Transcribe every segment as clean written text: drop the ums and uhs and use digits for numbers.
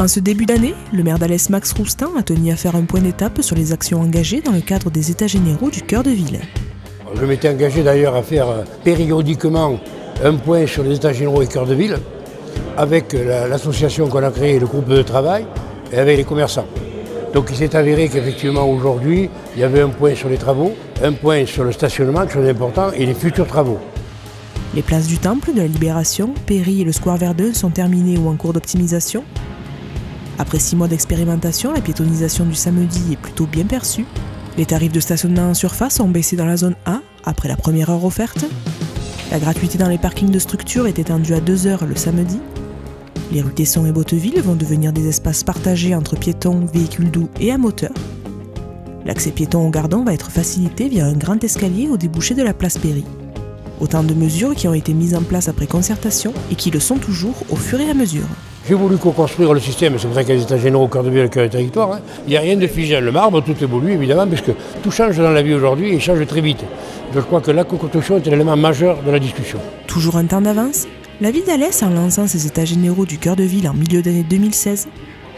En ce début d'année, le maire d'Alès Max Roustin a tenu à faire un point d'étape sur les actions engagées dans le cadre des États généraux du cœur de ville. Je m'étais engagé d'ailleurs à faire périodiquement un point sur les États généraux et cœur de ville avec l'association qu'on a créée, le groupe de travail, et avec les commerçants. Donc il s'est avéré qu'effectivement aujourd'hui, il y avait un point sur les travaux, un point sur le stationnement, chose importante, et les futurs travaux. Les places du Temple, de la Libération, Péry et le Square Verdun sont terminées ou en cours d'optimisation. Après 6 mois d'expérimentation, la piétonisation du samedi est plutôt bien perçue. Les tarifs de stationnement en surface ont baissé dans la zone A après la première heure offerte. La gratuité dans les parkings de structure est étendue à 2 heures le samedi. Les rues Tesson et Botteville vont devenir des espaces partagés entre piétons, véhicules doux et à moteur. L'accès piéton au Gardon va être facilité via un grand escalier au débouché de la place Péry. Autant de mesures qui ont été mises en place après concertation et qui le sont toujours au fur et à mesure. J'ai voulu co-construire le système, c'est pour ça qu'il y a les États généraux au cœur de ville et le cœur du territoire. Il n'y a rien de figé. Le marbre, tout évolue évidemment, puisque tout change dans la vie aujourd'hui et change très vite. Je crois que la co-construction est un élément majeur de la discussion. Toujours un temps d'avance, la ville d'Alès, en lançant ses États généraux du cœur de ville en milieu d'année 2016,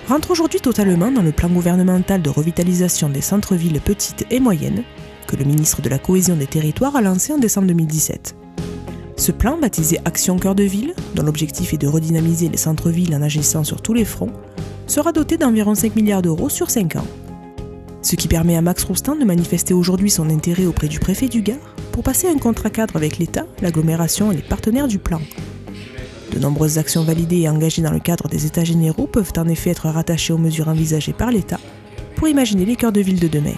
rentre aujourd'hui totalement dans le plan gouvernemental de revitalisation des centres-villes petites et moyennes que le ministre de la Cohésion des Territoires a lancé en décembre 2017. Ce plan, baptisé Action Cœur de Ville, dont l'objectif est de redynamiser les centres-villes en agissant sur tous les fronts, sera doté d'environ 5 milliards d'euros sur 5 ans. Ce qui permet à Max Roustin de manifester aujourd'hui son intérêt auprès du préfet du Gard pour passer un contrat cadre avec l'État, l'agglomération et les partenaires du plan. De nombreuses actions validées et engagées dans le cadre des États généraux peuvent en effet être rattachées aux mesures envisagées par l'État pour imaginer les cœurs de ville de demain.